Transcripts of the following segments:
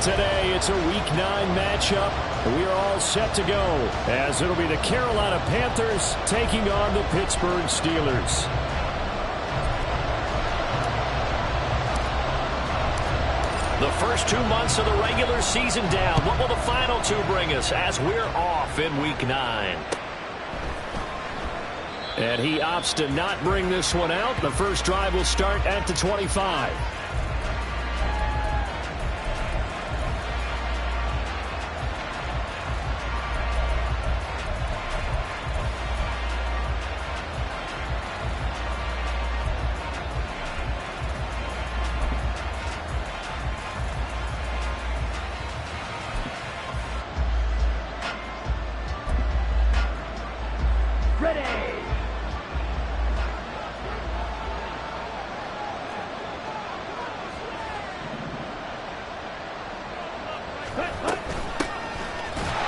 Today, it's a Week 9 matchup. We are all set to go, as it'll be the Carolina Panthers taking on the Pittsburgh Steelers. The first 2 months of the regular season down. What will the final 2 bring us as we're off in Week 9? And he opts to not bring this one out. The first drive will start at the 25.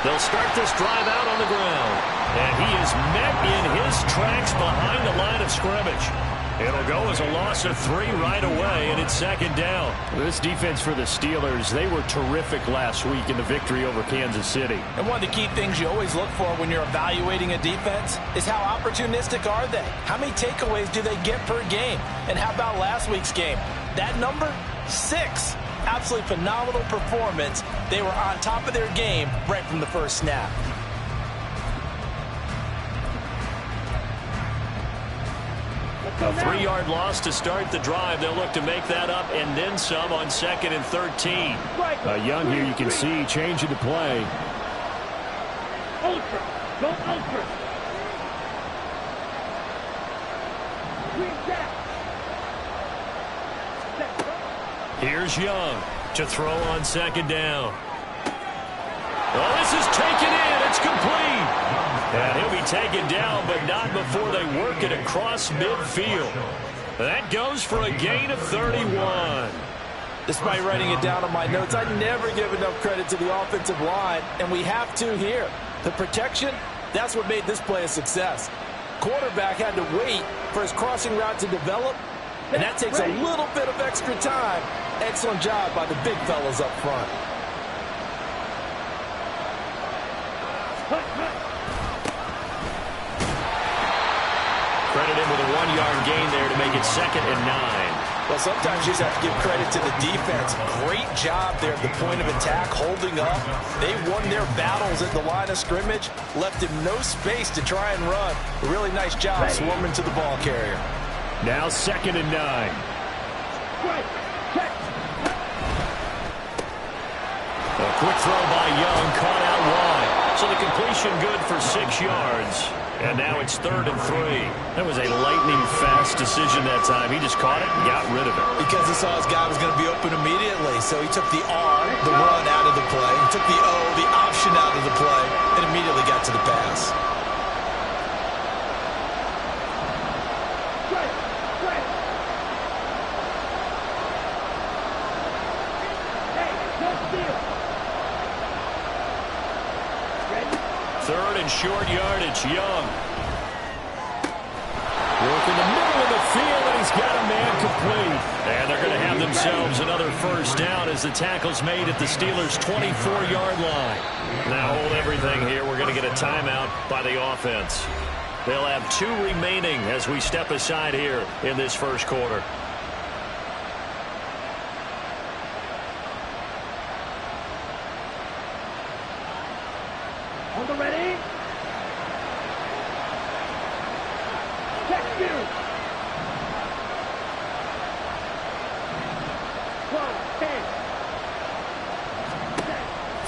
They'll start this drive out on the ground. And he is met in his tracks behind the line of scrimmage. It'll go as a loss of 3 right away, and it's second down. This defense for the Steelers, they were terrific last week in the victory over Kansas City. And one of the key things you always look for when you're evaluating a defense is how opportunistic are they? How many takeaways do they get per game? And how about last week's game? That number, 6. Absolutely phenomenal performance. They were on top of their game right from the first snap. A 3-yard loss to start the drive. They'll look to make that up and then some on 2nd and 13. Young here, you can see changing the play. Ultra. Go ultra. Here's Young to throw on 2nd down. Oh, this is taken in. It's complete. And he'll be taken down, but not before they work it across midfield. That goes for a gain of 31. Despite writing it down on my notes, I never give enough credit to the offensive line, and we have to here. The protection, that's what made this play a success. Quarterback had to wait for his crossing route to develop, and that takes a little bit of extra time. Excellent job by the big fellas up front. Credit him with a 1-yard gain there to make it 2nd and 9. Well, sometimes you just have to give credit to the defense. Great job there at the point of attack, holding up. They won their battles at the line of scrimmage, left him no space to try and run. A really nice job swarming to the ball carrier. Now 2nd and 9. A quick throw by Young, caught out wide. So the completion good for 6 yards. And now it's 3rd and 3. That was a lightning-fast decision that time. He just caught it and got rid of it. Because he saw his guy was going to be open immediately. So he took the R, the run, out of the play. He took the O, the option, out of the play, and immediately got to the pass. Third and short yardage, Young. Work in the middle of the field, and he's got a man complete. And they're going to have themselves another first down as the tackle's made at the Steelers' 24-yard line. Now hold everything here. We're going to get a timeout by the offense. They'll have 2 remaining as we step aside here in this first quarter. On the ready. Check 2. 10.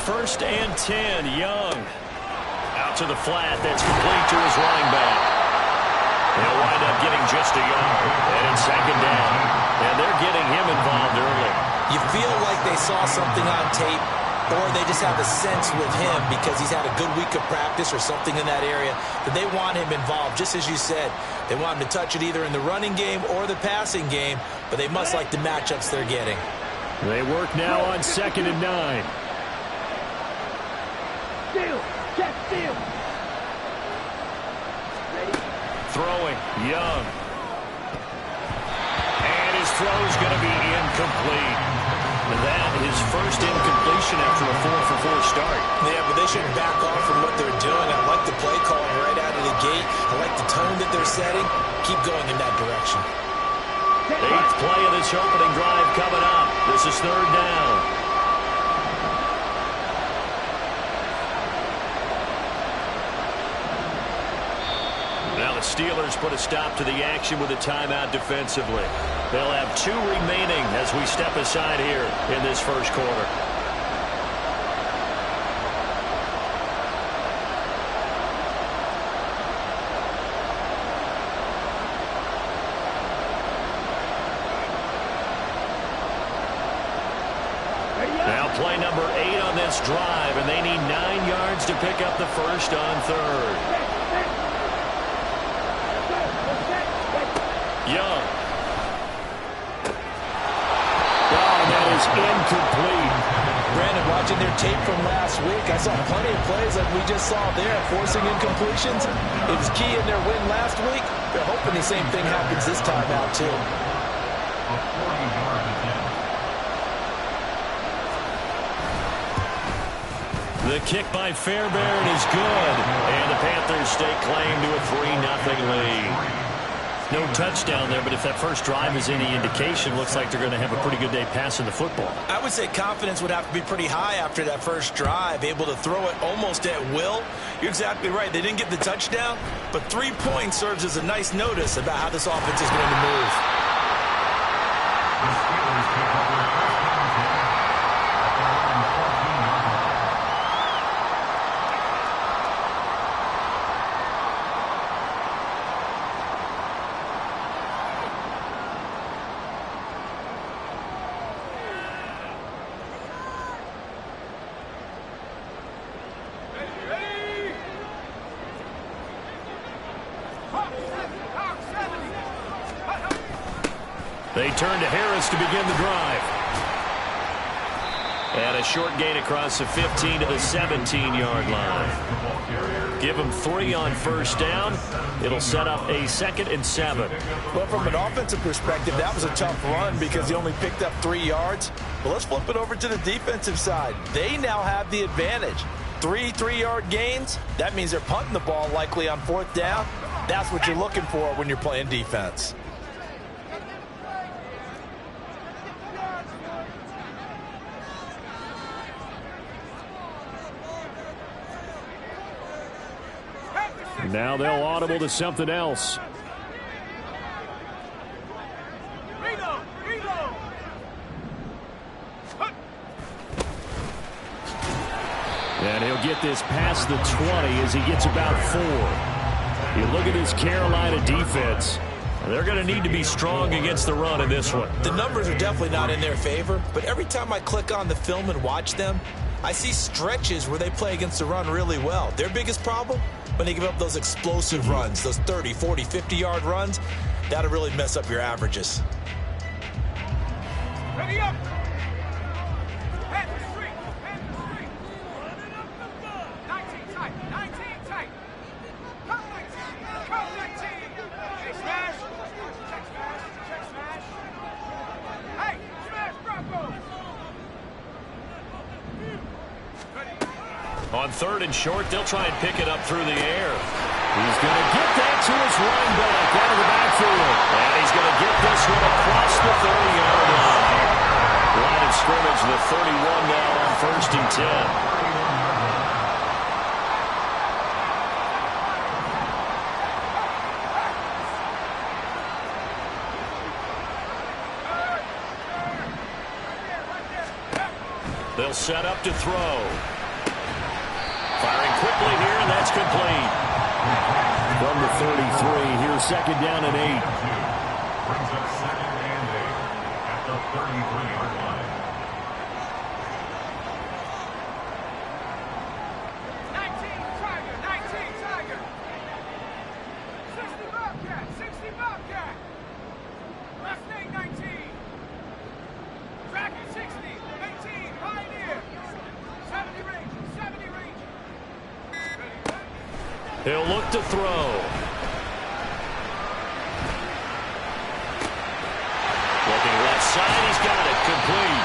1st and 10, Young. Out to the flat. That's complete to his running back. He'll wind up getting just a yard. And it's 2nd down. And they're getting him involved early. You feel like they saw something on tape, or they just have a sense with him because he's had a good week of practice or something in that area that they want him involved. Just as you said, they want him to touch it either in the running game or the passing game, but they must like the matchups they're getting. They work now on 2nd and 9. Steal. Check steal. Ready. Throwing, Young. And his throw's going to be incomplete. That, his first incompletion position after a 4-for-4 start. Yeah, but they shouldn't back off from what they're doing. I like the play calling right out of the gate. I like the tone that they're setting. Keep going in that direction. 8th play of this opening drive coming up. This is 3rd down. Now the Steelers put a stop to the action with a timeout defensively. They'll have 2 remaining as we step aside here in this first quarter. Now play number 8 on this drive, and they need 9 yards to pick up the first on 3rd. Young. Oh, that is incomplete. Brandon, watching their tape from last week, I saw plenty of plays like we just saw there, forcing incompletions. It was key in their win last week. They're hoping the same thing happens this time out, too. The kick by Fairbairn is good, and the Panthers stake claim to a 3-0 lead. No touchdown there, but if that first drive is any indication, looks like they're going to have a pretty good day passing the football. I would say confidence would have to be pretty high after that first drive, able to throw it almost at will. You're exactly right. They didn't get the touchdown, but 3 points serves as a nice notice about how this offense is going to move. The Steelers take over their first down attempt at their own 14-yard line. They turn to Harris to begin the drive. And a short gain across the 15 to the 17-yard line. Give them 3 on first down. It'll set up a 2nd and 7. Well, from an offensive perspective, that was a tough run because he only picked up 3 yards. But let's flip it over to the defensive side. They now have the advantage. 3 3-yard gains. That means they're punting the ball likely on 4th down. That's what you're looking for when you're playing defense. Now they'll audible to something else. And he'll get this past the 20 as he gets about 4. You look at this Carolina defense. They're going to need to be strong against the run in this one. The numbers are definitely not in their favor, but every time I click on the film and watch them, I see stretches where they play against the run really well. Their biggest problem? When they give up those explosive runs, those 30, 40, 50-yard runs, that'll really mess up your averages. Ready up! On 3rd and short, they'll try and pick it up through the air. He's going to get that to his running back out of the backfield. And he's going to get this one across the 30-yard line. Line of scrimmage, the 31 now on 1st and 10. They'll set up to throw. Firing quickly here, and that's complete. From the 33, here's 2nd down and 8. Brings up 2nd and 8 at the 33-yard line. 19 Tiger. 60 Bobcat. Last name 19. Track at 60. 18 Pioneer. 70 Ranger. He'll look to throw. Looking left side, he's got it complete.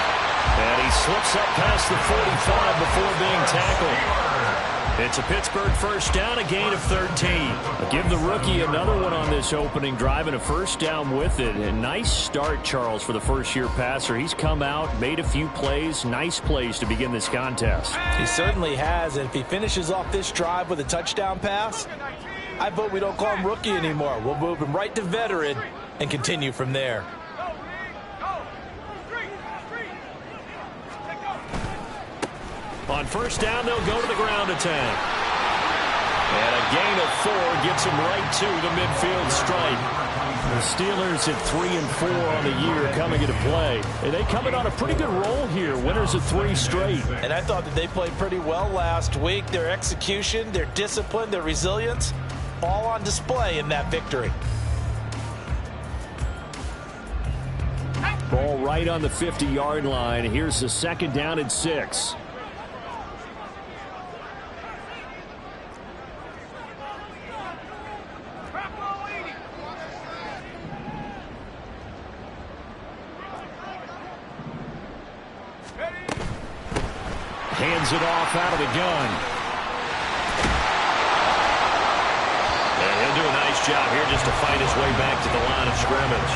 And he's Slips up past the 45 before being tackled. It's a Pittsburgh first down, a gain of 13. I'll give the rookie another one on this opening drive and a first down with it. A nice start, Charles, for the first-year passer. He's come out, made a few plays, nice plays to begin this contest. He certainly has, and if he finishes off this drive with a touchdown pass, I vote we don't call him rookie anymore. We'll move him right to veteran and continue from there. On first down, they'll go to the ground attack. And a gain of 4 gets him right to the midfield stripe. The Steelers at 3-4 on the year coming into play. And they come in on a pretty good roll here. Winners of 3 straight. And I thought that they played pretty well last week. Their execution, their discipline, their resilience, all on display in that victory. Ball right on the 50-yard line. Here's the second down and 6. Hands it off out of the gun. And he'll do a nice job here just to fight his way back to the line of scrimmage.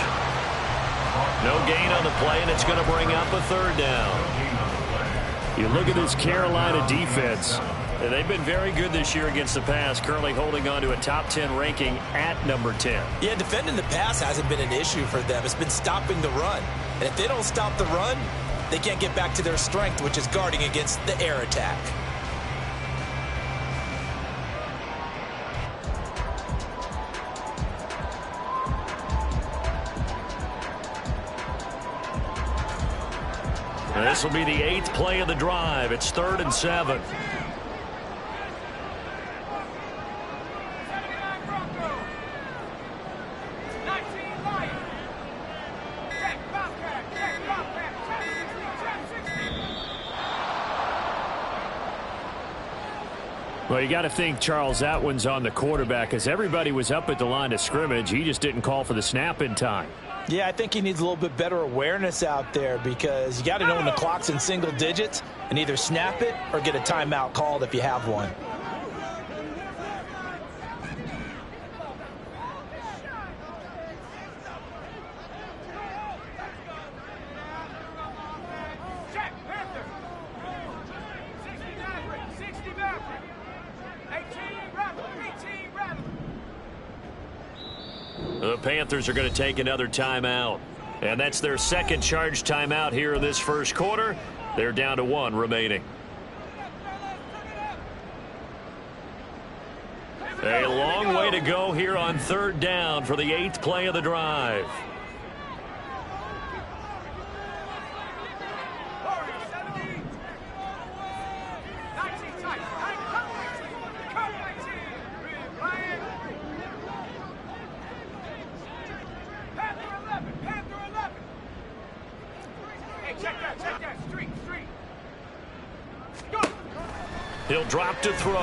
No gain on the play, and it's going to bring up a third down. You look at this Carolina defense. And they've been very good this year against the pass, currently holding on to a top 10 ranking at number 10. Yeah, defending the pass hasn't been an issue for them. It's been stopping the run. And if they don't stop the run, they can't get back to their strength, which is guarding against the air attack. This will be the 8th play of the drive. It's 3rd and 7. Well, you got to think, Charles, that one's on the quarterback because everybody was up at the line of scrimmage. He just didn't call for the snap in time. Yeah, I think he needs a little bit better awareness out there because you got to know when the clock's in single digits and either snap it or get a timeout called if you have one. The Panthers are going to take another timeout. And that's their second charge timeout here in this first quarter. They're down to 1 remaining. A long way to go here on 3rd down for the 8th play of the drive. He'll drop to throw.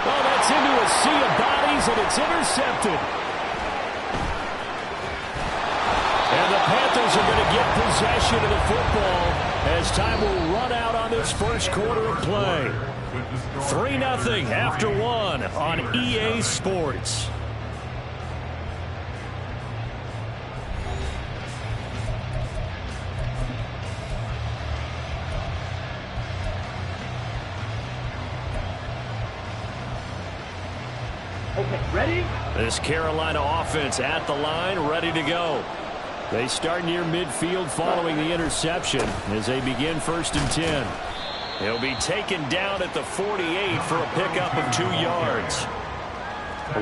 Oh, that's into a sea of bodies, and it's intercepted. And the Panthers are going to get possession of the football as time will run out on this first quarter of play. 3-0 after 1 on EA Sports. Ready? This Carolina offense at the line, ready to go. They start near midfield following the interception as they begin 1st and 10. He'll be taken down at the 48 for a pickup of 2 yards.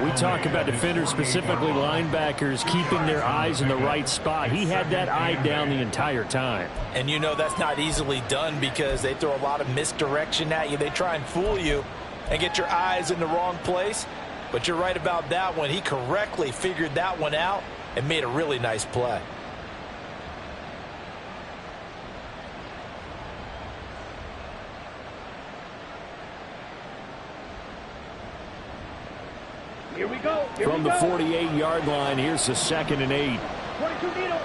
We talk about defenders, specifically linebackers, keeping their eyes in the right spot. He had that eye down the entire time. And you know that's not easily done because they throw a lot of misdirection at you. They try and fool you and get your eyes in the wrong place. But you're right about that one. He correctly figured that one out and made a really nice play. Here we go. From the 48-yard line, here's the 2nd and 8. 22 needle.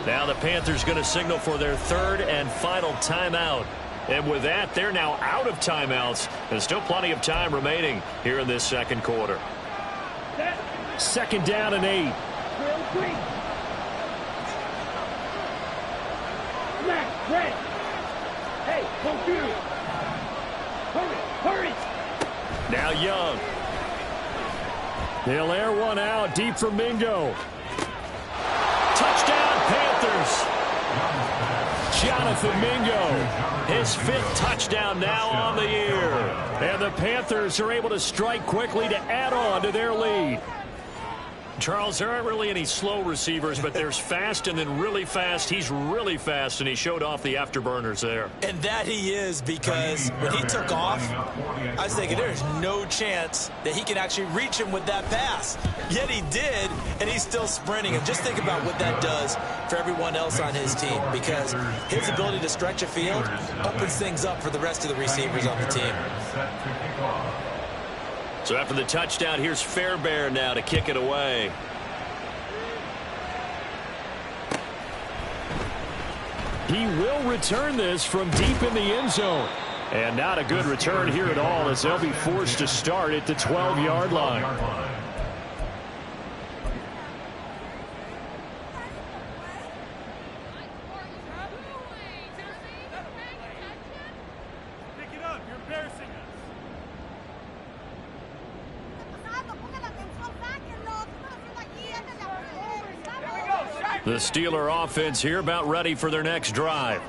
Now the Panthers going to signal for their third and final timeout. And with that, they're now out of timeouts. There's still plenty of time remaining here in this second quarter. Second down and 8. Hey, don't do it. Hurry. Now Young. They'll air one out deep from Mingo. Touchdown, Panthers. Jonathan Mingo, his 5th touchdown now on the year. And the Panthers are able to strike quickly to add on to their lead. Charles, there aren't really any slow receivers, but there's fast and then really fast. He's really fast, and he showed off the afterburners there. And that he is, because when he took off, I was thinking there's no chance that he can actually reach him with that pass. Yet he did, and he's still sprinting. And just think about what that does for everyone else on his team, because his ability to stretch a field opens things up for the rest of the receivers on the team. So after the touchdown, here's Fairbairn now to kick it away. He will return this from deep in the end zone. And not a good return here at all, as they'll be forced to start at the 12-yard line. The Steeler offense here about ready for their next drive.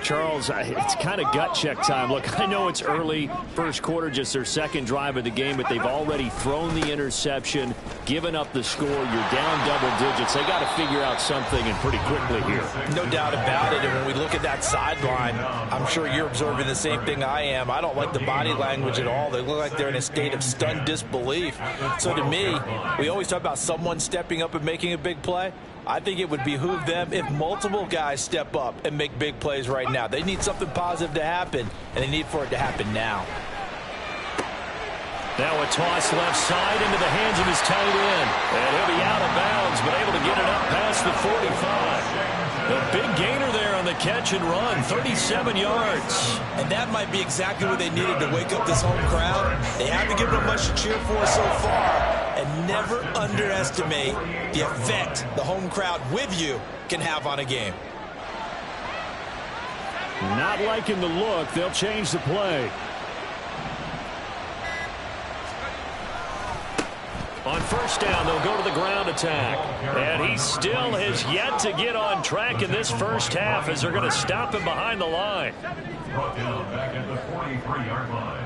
Charles, it's kind of gut check time. Look, I know it's early, first quarter, just their second drive of the game, but they've already thrown the interception, given up the score. You're down double digits. They got to figure out something, and pretty quickly here. No doubt about it. And when we look at that sideline, I'm sure you're observing the same thing I am. I don't like the body language at all. They look like they're in a state of stunned disbelief. So to me, we always talk about someone stepping up and making a big play. I think it would behoove them if multiple guys step up and make big plays right now. They need something positive to happen, and they need for it to happen now. Now a toss left side into the hands of his tight end. And he'll be out of bounds, but able to get it up past the 45. A big gainer there on the catch and run, 37 yards. And that might be exactly what they needed to wake up this home crowd. They haven't given them much to cheer for so far. And never underestimate the effect the home crowd with you can have on a game. Not liking the look. They'll change the play. On first down, they'll go to the ground attack. And he still has yet to get on track in this first half, as they're going to stop him behind the line. Brought down back at the 43-yard line.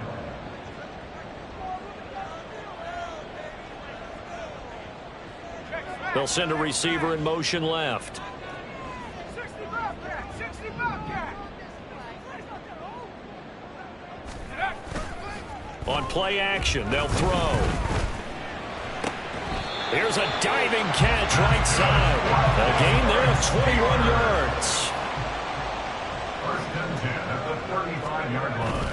They'll send a receiver in motion left. 60 Bobcat! 60 Bobcat! On play action, they'll throw. Here's a diving catch right side. A gain there of 21 yards. First and 10 at the 35-yard line.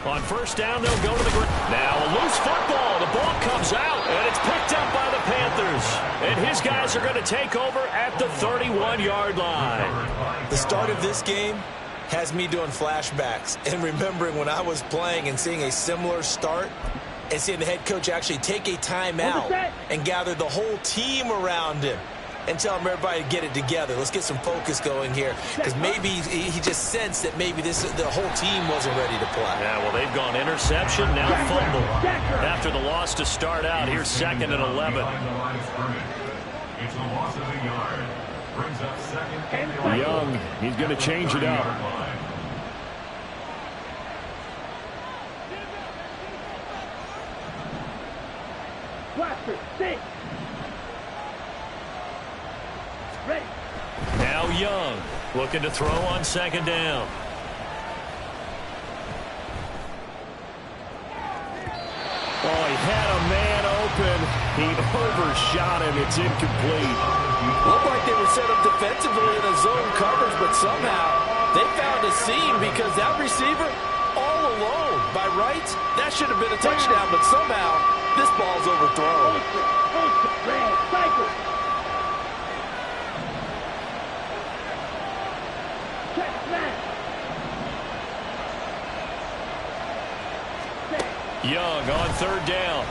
On first down, they'll go to the ground. Now a loose football. The ball comes out, and it's picked up by the Panthers. And his guys are going to take over at the 31-yard line. The start of this game has me doing flashbacks and remembering when I was playing and seeing a similar start and seeing the head coach actually take a timeout and gather the whole team around him and tell him everybody to get it together. Let's get some focus going here, because maybe he just sensed that maybe the whole team wasn't ready to play. Yeah, well, they've gone interception, now fumble. After the loss to start out, here's second and 11. It's a loss of a yard. Brings up second and 11. Young, he's going to change it up. Now Young, looking to throw on second down. Oh, he had a man open. He overshot him. It's incomplete. Looked like they were set up defensively in a zone coverage, but somehow they found a seam, because that receiver all alone. By rights, that should have been a touchdown, but somehow this ball's overthrown. Young on third down.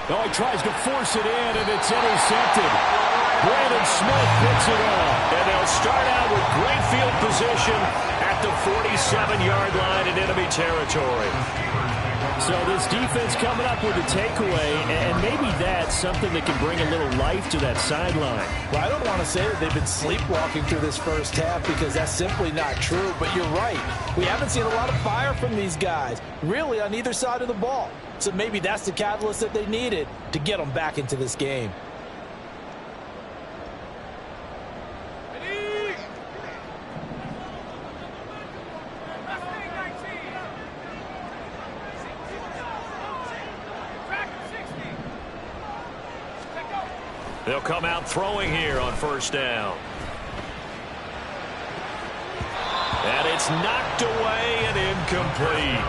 Oh, he tries to force it in, and it's intercepted. Brandon Smith picks it off. And they'll start out with great field position at the 47-yard line in enemy territory. So this defense coming up with a takeaway, and maybe that's something that can bring a little life to that sideline. Well, I don't want to say that they've been sleepwalking through this first half because that's simply not true, but you're right. We haven't seen a lot of fire from these guys, really on either side of the ball. So maybe that's the catalyst that they needed to get them back into this game. They'll come out throwing here on first down. And it's knocked away and incomplete.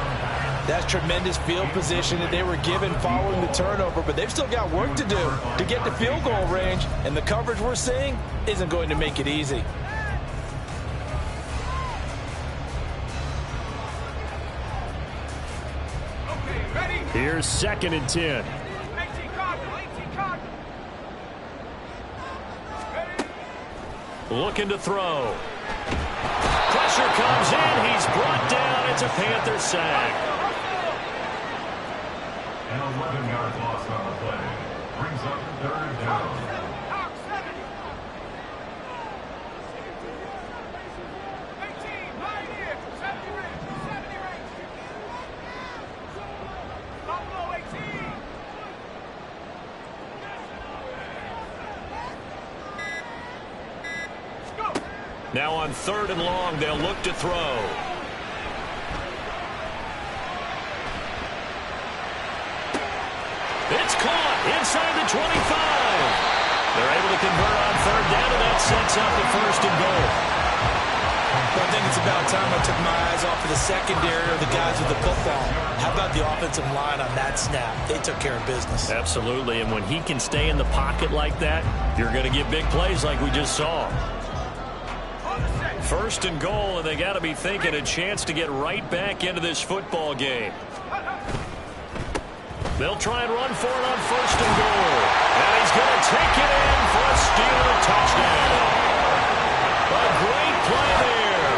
That's tremendous field position that they were given following the turnover, but they've still got work to do to get to field goal range, and the coverage we're seeing isn't going to make it easy. Okay, ready? Here's 2nd and 10. 18 Cardinal, 18 Cardinal. Looking to throw. Pressure comes in. He's brought down. It's a Panther sack. An 11-yard loss on the play. Brings up third down. Top 7. 18, right here. 70 range, 70 range. Buffalo 18. Let's go. Now on 3rd and long, they'll look to throw. It's caught inside the 25. They're able to convert on 3rd down, and that sets up the 1st and goal. Well, I think it's about time I took my eyes off of the secondary or the guys with the football. How about the offensive line on that snap? They took care of business. Absolutely, and when he can stay in the pocket like that, you're going to get big plays like we just saw. 1st and goal, and they got to be thinking a chance to get right back into this football game. They'll try and run for it on 1st and goal. And he's going to take it in for a Steeler touchdown. A great play there.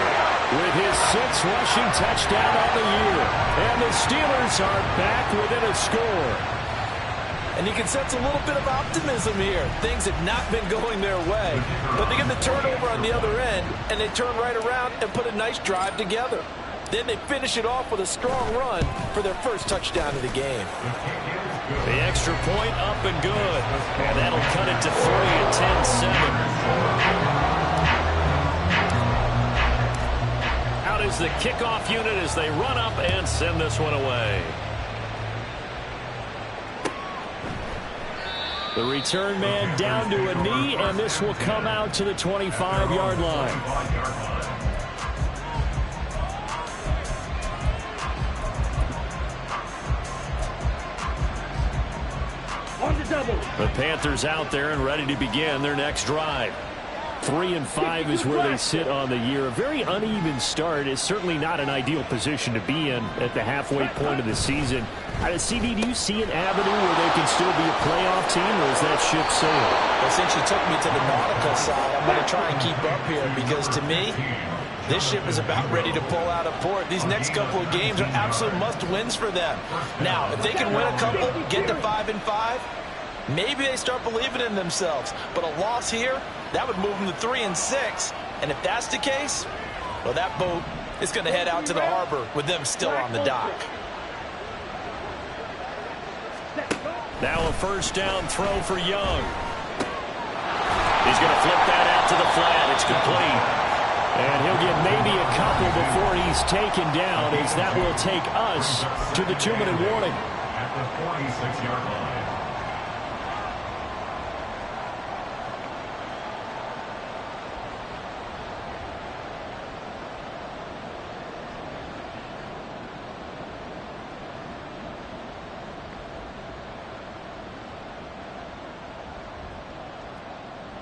With his 6th rushing touchdown on the year. And the Steelers are back within a score. And you can sense a little bit of optimism here. Things have not been going their way. But they get the turnover on the other end, and they turn right around and put a nice drive together. Then they finish it off with a strong run for their first touchdown of the game. The extra point up and good. And that'll cut it to 3 at 10-7. Out is the kickoff unit as they run up and send this one away. The return man down to a knee, and this will come out to the 25-yard line. The Panthers out there and ready to begin their next drive. 3 and 5 is where they sit on the year. A very uneven start is certainly not an ideal position to be in at the halfway point of the season. CD, do you see an avenue where they can still be a playoff team, or is that ship sailed? Well, since you took me to the nautical side, I'm going to try and keep up here because, to me, this ship is about ready to pull out of port. These next couple of games are absolute must-wins for them. Now, if they can win a couple, get to 5 and 5, maybe they start believing in themselves. But a loss here, that would move them to 3 and 6. And if that's the case, well, that boat is going to head out to the harbor with them still on the dock. Now a 1st down throw for Young. He's going to flip that out to the flat. It's complete. And he'll get maybe a couple before he's taken down, as that will take us to the 2-minute warning. At the 46-yard line.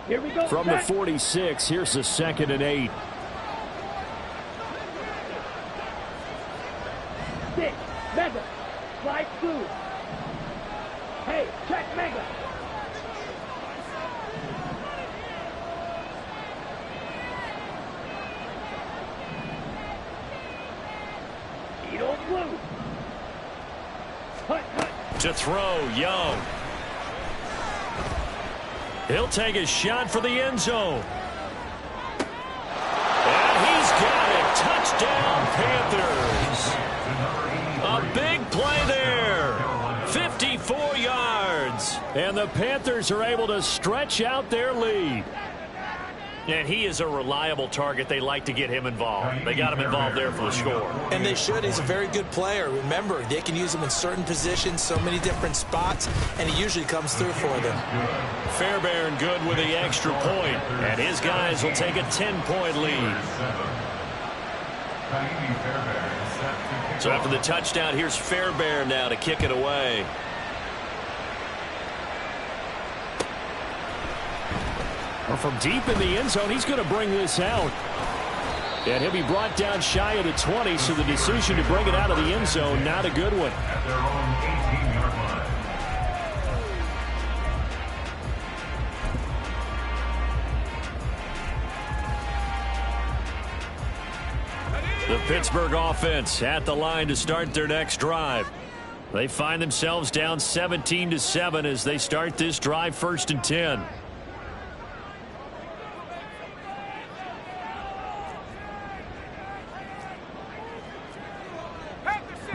Here we go. From the 46, here's the 2nd and 8. 6. Mega. Slide 2. Hey, check Mega. Edo Blue. Hut, hut. To throw, Young. He'll take a shot for the end zone. And he's got it. Touchdown, Panthers. A big play there. 54 yards. And the Panthers are able to stretch out their lead. And he is a reliable target. They like to get him involved. They got him involved there for the score. And they should. He's a very good player. Remember, they can use him in certain positions, so many different spots, and he usually comes through for them. Fairbairn good with the extra point, and his guys will take a 10-point lead. So after the touchdown, here's Fairbairn now to kick it away. Well, from deep in the end zone, he's going to bring this out. And he'll be brought down shy of the 20, so the decision to bring it out of the end zone, not a good one. At their own 18-yard line. The Pittsburgh offense at the line to start their next drive. They find themselves down 17-7 as they start this drive, 1st and 10.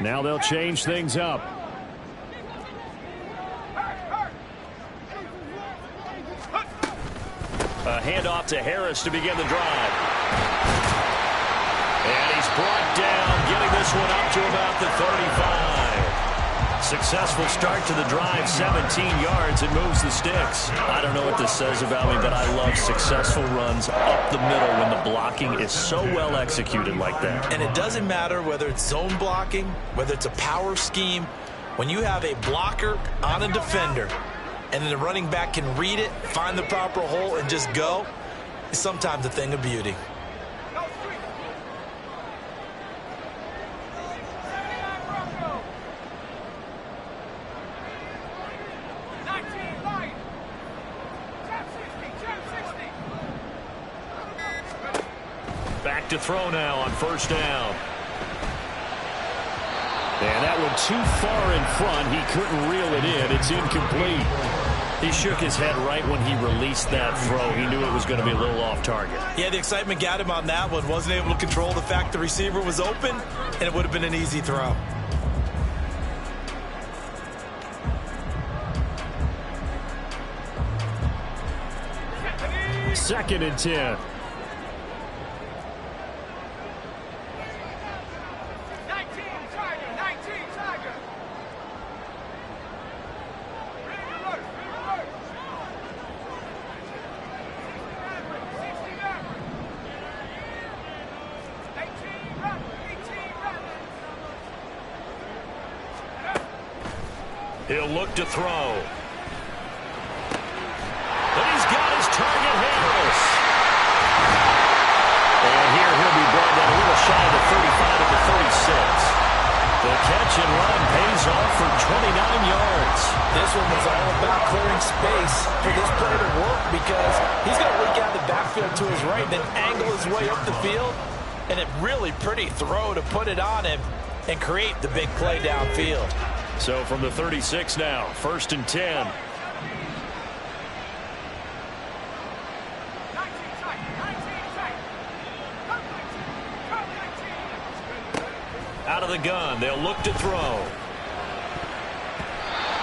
Now they'll change things up. A handoff to Harris to begin the drive. And he's brought down, getting this one up to about the 35. Successful start to the drive, 17 yards, and moves the sticks. I don't know what this says about me, but I love successful runs up the middle when the blocking is so well executed like that. And it doesn't matter whether it's zone blocking, whether it's a power scheme. When you have a blocker on a defender, and then the running back can read it, find the proper hole, and just go, it's sometimes a thing of beauty. Back to throw now on 1st down. And that one too far in front. He couldn't reel it in. It's incomplete. He shook his head right when he released that throw. He knew it was going to be a little off target. Yeah, the excitement got him on that one. Wasn't able to control the fact the receiver was open, and it would have been an easy throw. Second and 10. He'll look to throw. And he's got his target, Harris. And here he'll be brought down a little shy of the 35 to the 36. The catch and run pays off for 29 yards. This one was all about clearing space for this play to work because he's going to leak out the backfield to his right and then angle his way up the field. And a really pretty throw to put it on him and create the big play downfield. So from the 36 now, 1st and 10. Out of the gun, they'll look to throw.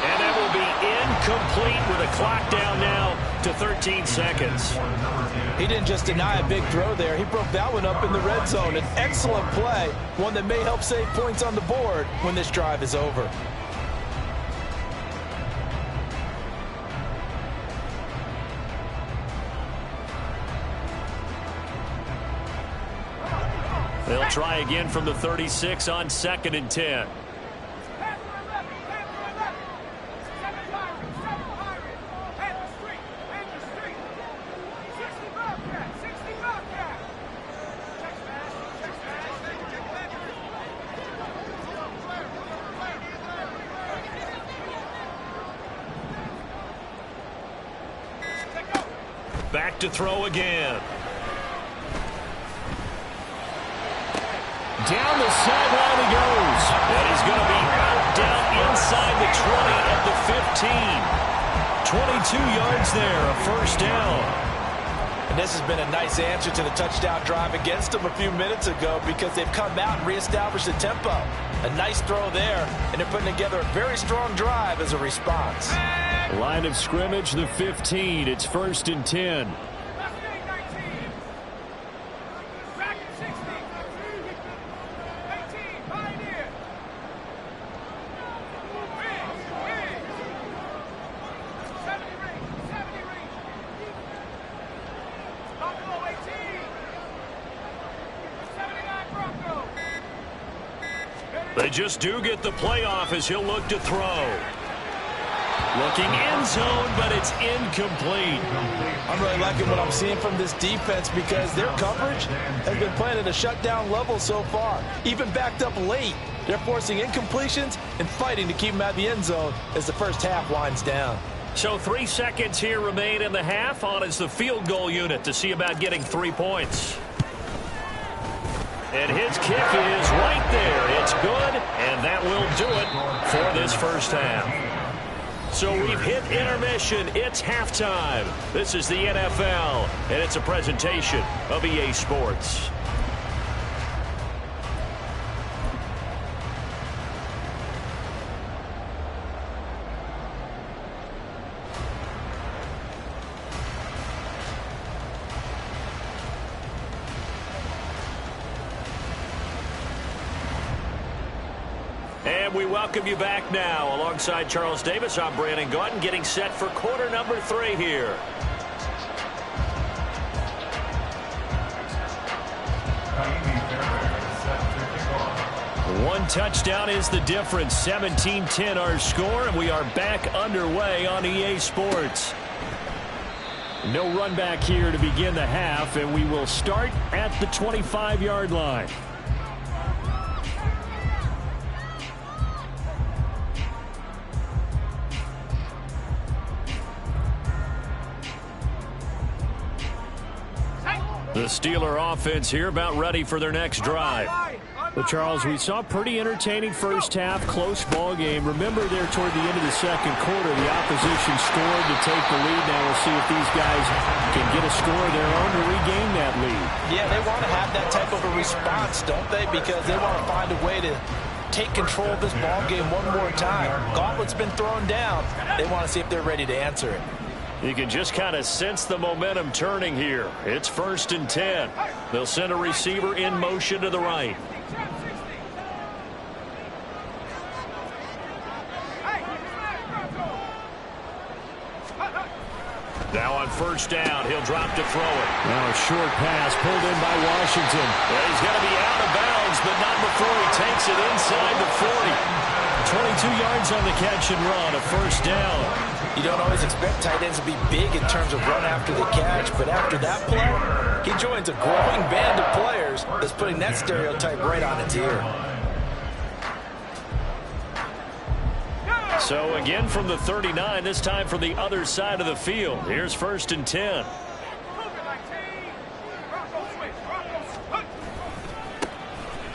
And that will be incomplete with a clock down now to 13 seconds. He didn't just deny a big throw there. He broke that one up in the red zone. An excellent play, one that may help save points on the board when this drive is over. They'll try again from the 36 on 2nd and 10. look to throw again. Down the sideline he goes. And he's going to be out down inside the 20 at the 15. 22 yards there, a first down. And this has been a nice answer to the touchdown drive against them a few minutes ago because they've come out and reestablished the tempo. A nice throw there, and they're putting together a very strong drive as a response. Line of scrimmage, the 15. It's 1st and 10. Back at 60. 18, Pioneer. Win. 70 range. Buffalo 18. 79 Bronco. They just do get the playoff as he'll look to throw. Looking end zone, but it's incomplete. I'm really liking what I'm seeing from this defense because their coverage has been playing at a shutdown level so far. Even backed up late, they're forcing incompletions and fighting to keep them out of the end zone as the first half winds down. So 3 seconds here remain in the half. On is the field goal unit to see about getting 3 points. And his kick is right there. It's good, and that will do it for this first half. So we've hit intermission. It's halftime. This is the NFL, and it's a presentation of EA Sports. And we welcome you back now. Alongside Charles Davis, I'm Brandon Gaudin, getting set for quarter number 3 here. One touchdown is the difference. 17-10 our score, and we are back underway on EA Sports. No run back here to begin the half, and we will start at the 25-yard line. The Steeler offense here about ready for their next drive. Well, Charles, we saw a pretty entertaining first half, close ball game. Remember there toward the end of the second quarter, the opposition scored to take the lead. Now we'll see if these guys can get a score of their own to regain that lead. Yeah, they want to have that type of a response, don't they? Because they want to find a way to take control of this ball game one more time. Gauntlet's been thrown down. They want to see if they're ready to answer it. You can just kind of sense the momentum turning here. It's 1st and 10. They'll send a receiver in motion to the right. Now on first down, he'll drop to throw it. Now a short pass pulled in by Washington. Well, he's going to be out of bounds, but not before he takes it inside the 40. 22 yards on the catch and run, a first down. You don't always expect tight ends to be big in terms of run after the catch, but after that play, he joins a growing band of players that's putting that stereotype right on its ear. So again from the 39, this time from the other side of the field. Here's 1st and 10.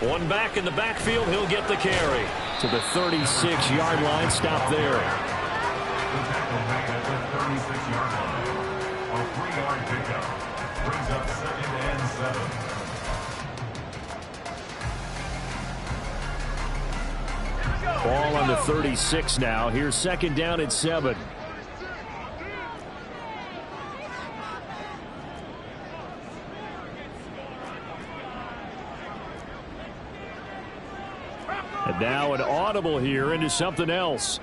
One back in the backfield, he'll get the carry. To the 36-yard line, stop there. The tackle made at the 36-yard line. A 3-yard pickup brings up 2nd and 7. Ball on the 36 now. Here's 2nd down at 7. And now an audible here into something else.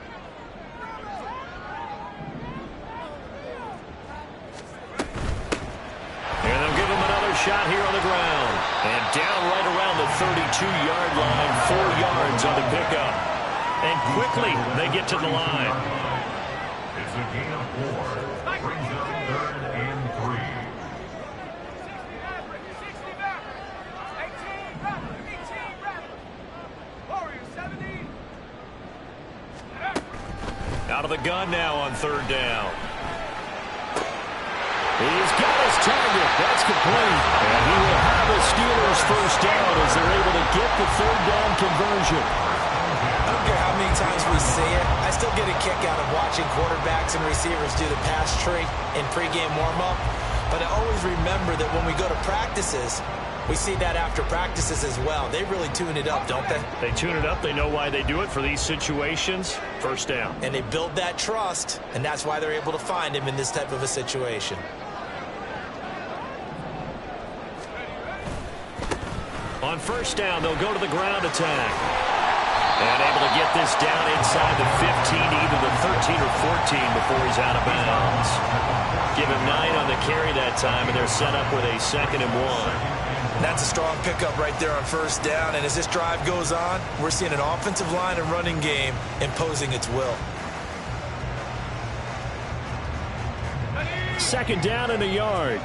And they'll give him another shot here on the ground. And down right around the 32-yard line, 4 yards on the pickup. And quickly they get to the line. It's a gain of 4. Brings up 3rd and 3. 60 back. 18 back. 18 back. Warriors 70. Out of the gun now on 3rd down. He's got his target. That's complete. And he will have a Steelers first down as they're able to get the third down conversion. I don't care how many times we see it. I still get a kick out of watching quarterbacks and receivers do the pass tree in pregame warm-up. But I always remember that when we go to practices, we see that after practices as well. They really tune it up, don't they? They tune it up. They know why they do it for these situations. First down. And they build that trust, and that's why they're able to find him in this type of a situation. On first down, they'll go to the ground attack. And able to get this down inside the 15, either the 13 or 14 before he's out of bounds. Give him 9 on the carry that time, and they're set up with a 2nd and 1. That's a strong pickup right there on first down. And as this drive goes on, we're seeing an offensive line and running game imposing its will. 2nd down and a yard.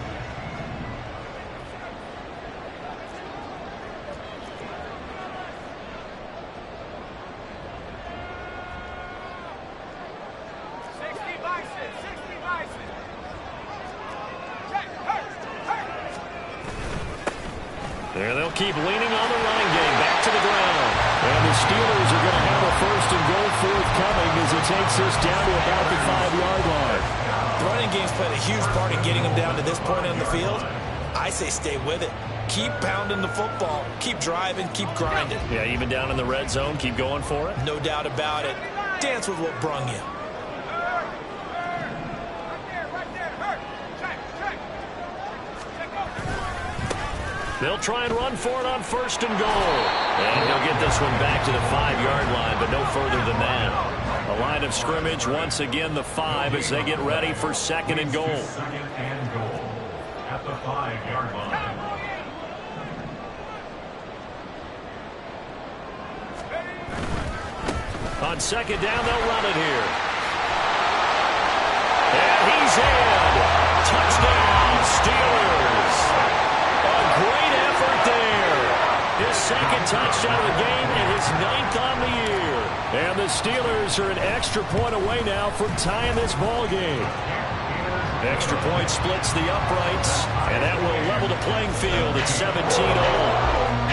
There they'll keep leaning on the running game. Back to the ground. And the Steelers are going to have a 1st and goal forthcoming as it takes this down to about the 5-yard line. The running game's played a huge part in getting them down to this point on the field. I say stay with it. Keep pounding the football. Keep driving. Keep grinding. Yeah, even down in the red zone, keep going for it. No doubt about it. Dance with what brung you. They'll try and run for it on 1st and goal. And he'll get this one back to the 5-yard line, but no further than that. A line of scrimmage, once again the 5 as they get ready for 2nd and goal. 2nd and goal at the 5-yard line. On 2nd down, they'll run it here. And he's in. Touchdown, Steelers. A great effort there. His 2nd touchdown of the game and his 9th on the year. And the Steelers are an extra point away now from tying this ball game. Extra point splits the uprights, and that will level the playing field at 17-all.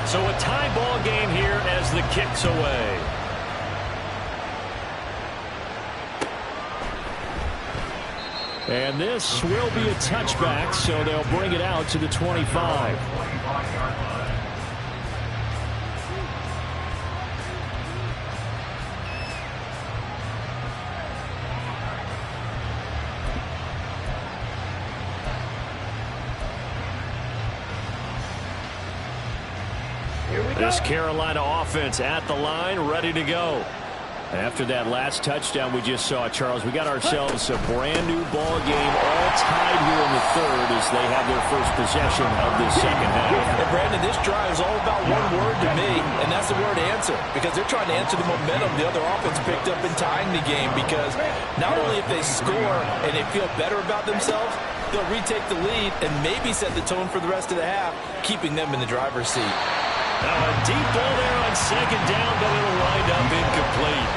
So a tie ball game here as the kick's away. And this will be a touchback, so they'll bring it out to the 25. This Carolina offense at the line, ready to go. After that last touchdown we just saw, Charles, we got ourselves a brand-new ball game, all tied here in the 3rd as they have their first possession of the 2nd half. And Brandon, this drive is all about one word to me, and that's the word answer, because they're trying to answer the momentum the other offense picked up in tying the game, because not only if they score and they feel better about themselves, they'll retake the lead and maybe set the tone for the rest of the half, keeping them in the driver's seat. Now a deep ball there on 2nd down, but it'll wind up incomplete.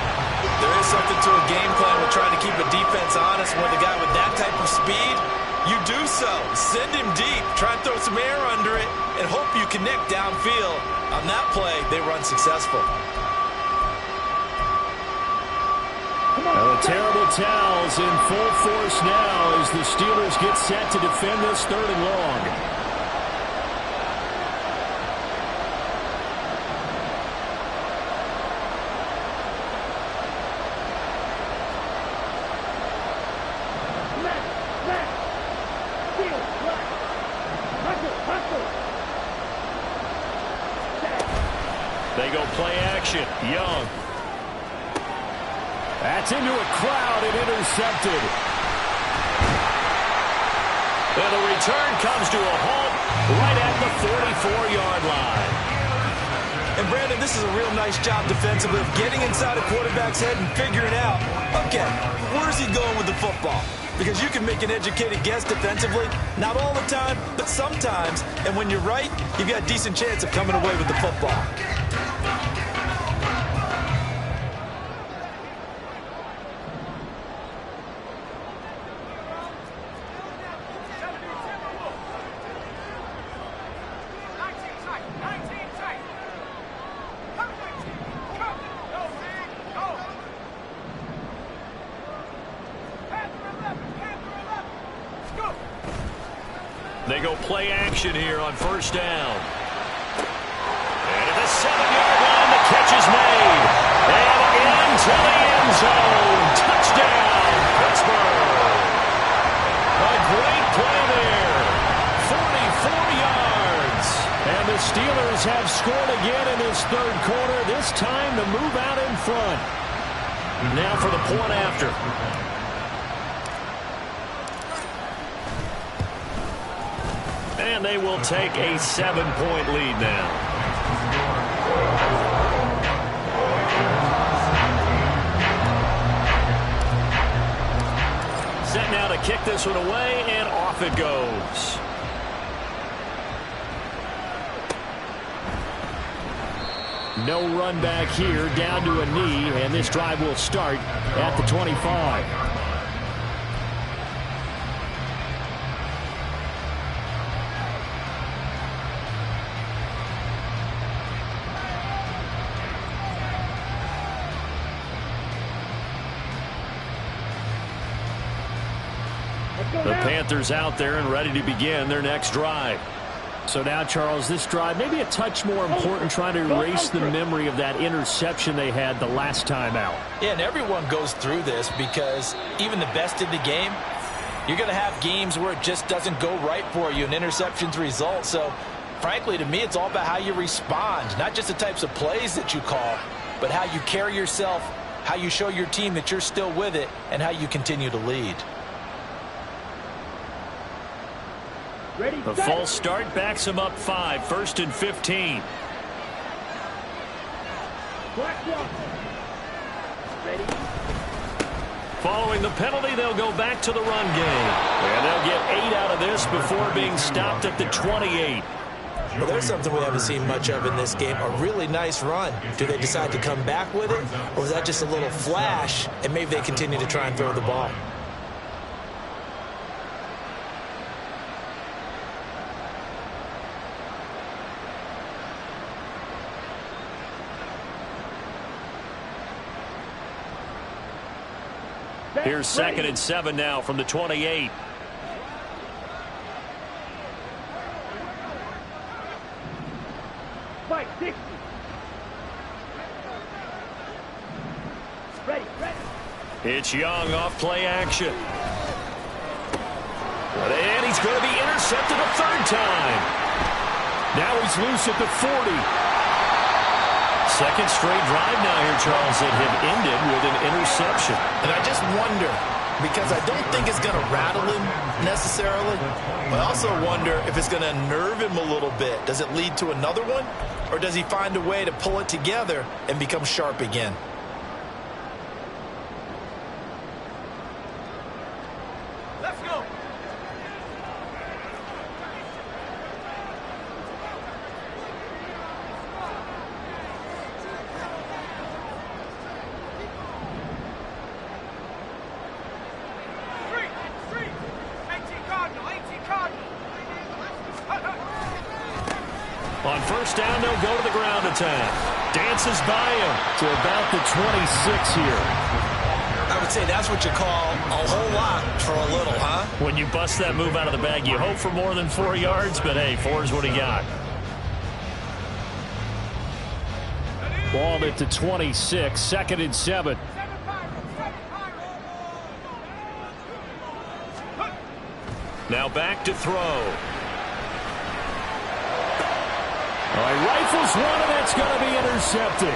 There is something to a game plan with trying to keep a defense honest. With a guy with that type of speed, you do so. Send him deep. Try and throw some air under it and hope you connect downfield. On that play, they run successful. Now the terrible towels in full force now as the Steelers get set to defend this 3rd and long. They go play action. Young. That's into a crowd and intercepted. And the return comes to a halt right at the 44-yard line. And Brandon, this is a real nice job defensively of getting inside a quarterback's head and figuring out, okay, where's he going with the football? Because you can make an educated guess defensively, not all the time, but sometimes. And when you're right, you've got a decent chance of coming away with the football. They go play action here on first down. And at the 7-yard line, the catch is made. And into the end zone. Touchdown, Pittsburgh. A great play there. 44 yards. And the Steelers have scored again in this third quarter. This time to move out in front. Now for the point after. And they will take a 7-point lead now. Set now to kick this one away, and off it goes. No run back here, down to a knee, and this drive will start at the 25. The Panthers out there and ready to begin their next drive. So now, Charles, this drive maybe a touch more important, trying to erase the memory of that interception they had the last time out. Yeah, and everyone goes through this because even the best in the game, you're going to have games where it just doesn't go right for you, and interceptions result. So, frankly, to me, it's all about how you respond, not just the types of plays that you call, but how you carry yourself, how you show your team that you're still with it, and how you continue to lead. A false start backs him up 5, 1st and 15. Following the penalty, they'll go back to the run game. And they'll get 8 out of this before being stopped at the 28. Well, there's something we haven't seen much of in this game, a really nice run. Do they decide to come back with it, or is that just a little flash, and maybe they continue to try and throw the ball? Here's 2nd and 7 now from the 28. It's Young off play action. And he's going to be intercepted a 3rd time. Now he's loose at the 40. Second straight drive now here, Charles, that have ended with an interception. And I just wonder, because I don't think it's going to rattle him necessarily, but I also wonder if it's going to nerve him a little bit. Does it lead to another one, or does he find a way to pull it together and become sharp again? Let's go. On first down, they'll go to the ground attack. Dances by him to about the 26 here. I would say that's what you call a whole lot for a little, huh? When you bust that move out of the bag, you hope for more than 4 yards, but hey, 4 is what he got. Ball at the 26, 2nd and 7. Now back to throw. All right, rifles one, and that's going to be intercepted.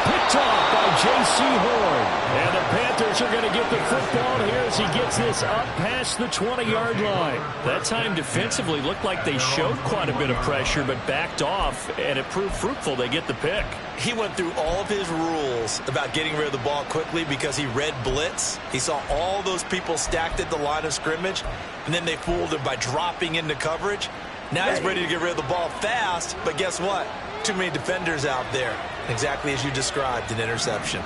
Picked off by J.C. Horn. And the Panthers are going to get the football here as he gets this up past the 20-yard line. That time defensively looked like they showed quite a bit of pressure, but backed off, and it proved fruitful. They get the pick. He went through all of his rules about getting rid of the ball quickly because he read blitz. He saw all those people stacked at the line of scrimmage, and then they fooled him by dropping into coverage. Now he's ready to get rid of the ball fast, but guess what? Too many defenders out there. Exactly as you described, an interception.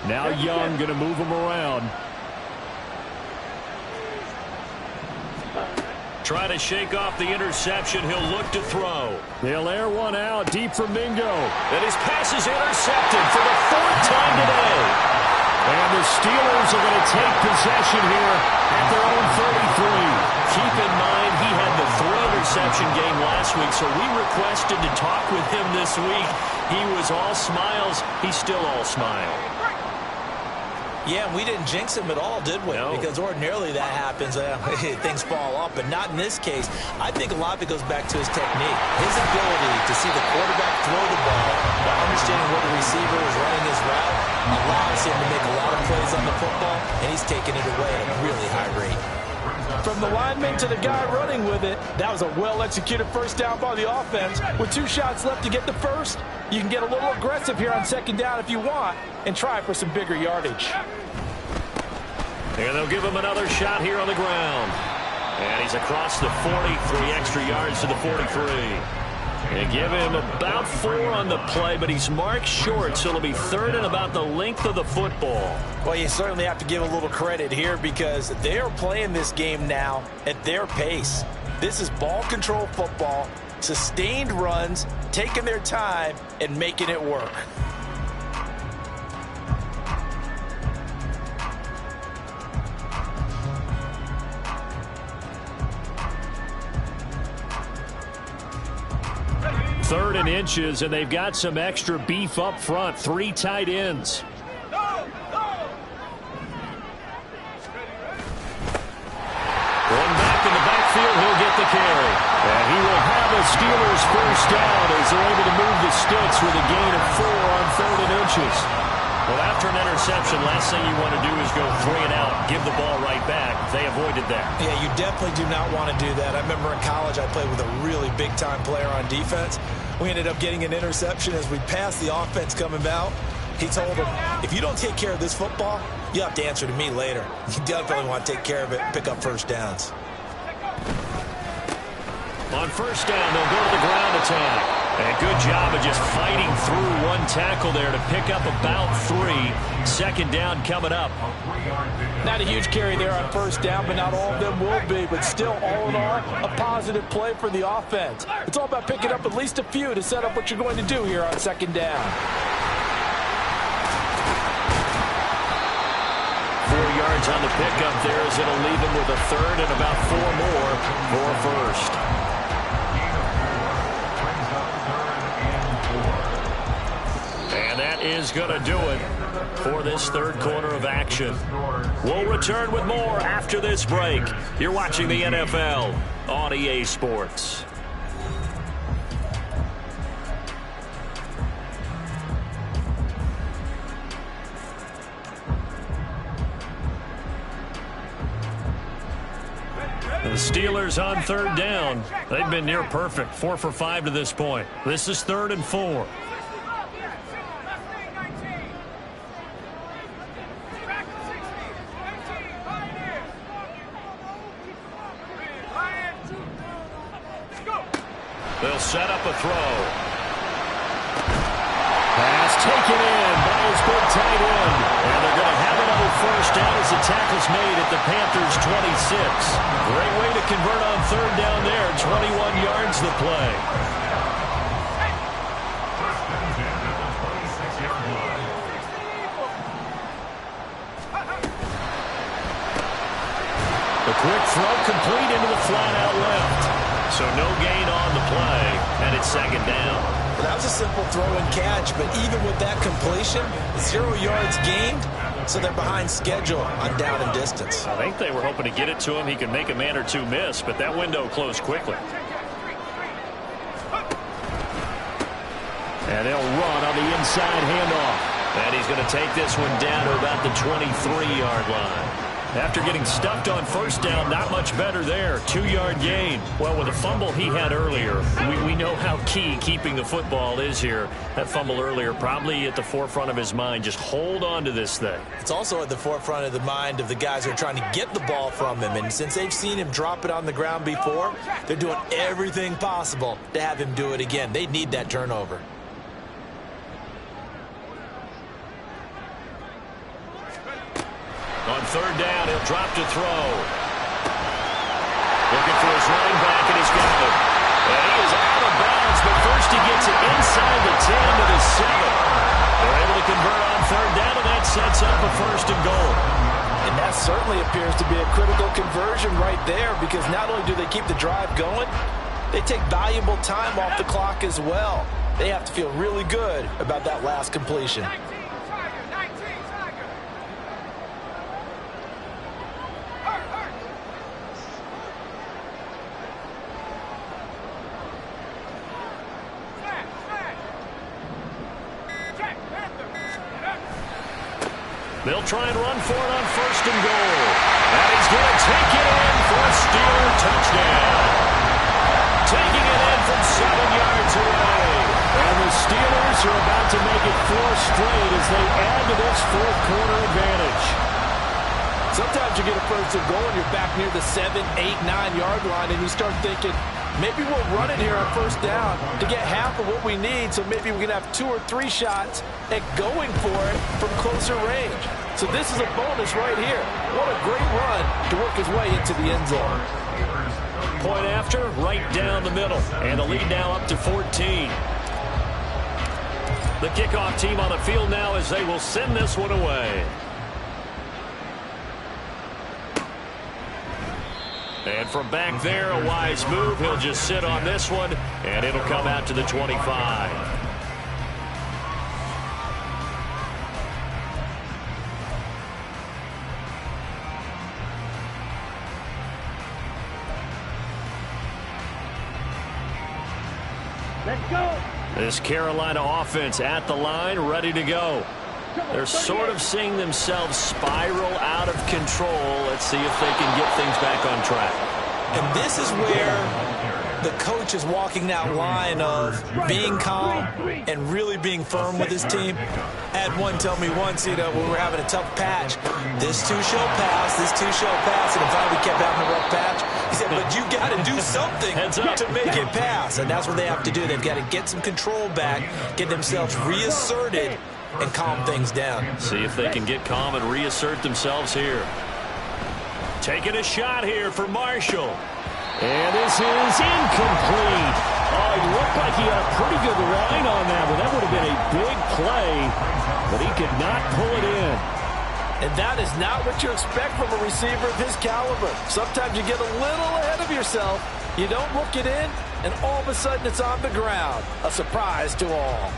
Now Young going to move him around. Try to shake off the interception. He'll look to throw. They'll air one out deep for Mingo. And his pass is intercepted for the 4th time today. And the Steelers are going to take possession here at their own 33. Keep in mind, he had the 3-interception game last week, so we requested to talk with him this week. He was all smiles. He's still all smile. Yeah, we didn't jinx him at all, did we? No. Because ordinarily that happens. Things fall off, but not in this case. I think a lot of it goes back to his technique. His ability to see the quarterback throw the ball by understanding what the receiver is running his route allows him to make a lot of plays on the football, and he's taking it away at a really high rate. From the lineman to the guy running with it, that was a well-executed first down by the offense. With 2 shots left to get the first, you can get a little aggressive here on second down if you want and try for some bigger yardage. And they'll give him another shot here on the ground. And he's across the 40, 3 extra yards to the 43. And give him about 4 on the play, but he's marked short, so it'll be 3rd and about the length of the football. Well, you certainly have to give a little credit here because they are playing this game now at their pace. This is ball control football, sustained runs, taking their time, and making it work. Third and inches, and they've got some extra beef up front. 3 tight ends. One back in the backfield, he'll get the carry. And he will have a Steelers first down as they're able to move the sticks with a gain of 4 on 3rd and inches. Well, after an interception, last thing you want to do is go 3 and out, give the ball right back. They avoided that. Yeah, you definitely do not want to do that. I remember in college I played with a really big-time player on defense. We ended up getting an interception as we passed the offense coming out. He told him, if you don't take care of this football, you have to answer to me later. You definitely want to take care of it and pick up first downs. On first down, they'll go to the ground attack. And good job of just fighting through one tackle there to pick up about 3. Second down coming up. Not a huge carry there on first down, but not all of them will be. But still, all in all, a positive play for the offense. It's all about picking up at least a few to set up what you're going to do here on second down. 4 yards on the pickup there as it'll leave him with a 3rd and about 4 more for first. And that is going to do it for this 3rd quarter of action. We'll return with more after this break. You're watching the NFL on EA Sports. The Steelers on 3rd down. They've been near perfect, 4 for 5 to this point. This is 3rd and 4. They'll set up a throw. Pass taken in by his big tight end. And they're going to have another first down as the tackle's made at the Panthers' 26. Great way to convert on 3rd down there. 21 yards the play. The quick throw complete into the flat out left. So no gain on the play, and it's 2nd down. Well, that was a simple throw and catch, but even with that completion, 0 yards gained, so they're behind schedule on down and distance. I think they were hoping to get it to him. He could make a man or 2 miss, but that window closed quickly. And they'll run on the inside handoff. And he's going to take this one down to about the 23-yard line. After getting stuffed on first down, not much better there. 2-yard gain. Well, with the fumble he had earlier, we know how key keeping the football is here. That fumble earlier probably at the forefront of his mind. Just hold on to this thing. It's also at the forefront of the mind of the guys who are trying to get the ball from him. And since they've seen him drop it on the ground before, they're doing everything possible to have him do it again. They need that turnover. On 3rd down, he'll drop to throw. Looking for his running back, and he's got it. And he is out of bounds, but first he gets it inside the 10 to the 7. They're able to convert on third down, and that sets up a first and goal. And that certainly appears to be a critical conversion right there, because not only do they keep the drive going, they take valuable time off the clock as well. They have to feel really good about that last completion. They'll try and run for it on first and goal. And he's going to take it in for a Steeler touchdown. Taking it in from 7 yards away. And the Steelers are about to make it 4 straight as they add to this fourth quarter advantage. Sometimes you get a first and goal and you're back near the 7, 8, 9-yard line, and you start thinking, maybe we'll run it here on first down to get half of what we need, so maybe we can have 2 or 3 shots at going for it from closer range. So this is a bonus right here. What a great run to work his way into the end zone. Point after, right down the middle. And the lead now up to 14. The kickoff team on the field now as they will send this one away. And from back there, a wise move. He'll just sit on this one, and it'll come out to the 25. Let's go. This Carolina offense at the line, ready to go. They're sort of seeing themselves spiral out of control. Let's see if they can get things back on track. And this is where the coach is walking that line of being calm and really being firm with his team. I had one tell me once, when we were having a tough patch, this too shall pass, this too shall pass, and if I kept having a rough patch, he said, but you got to do something to make it pass, and that's what they have to do. They've got to get some control back, get themselves reasserted, and calm things down. See if they can get calm and reassert themselves here. Taking a shot here for Marshall. And this is incomplete. Oh, he looked like he had a pretty good line on that one. That would have been a big play, but he could not pull it in. And that is not what you expect from a receiver of his caliber. Sometimes you get a little ahead of yourself. You don't look it in, and all of a sudden it's on the ground. A surprise to all.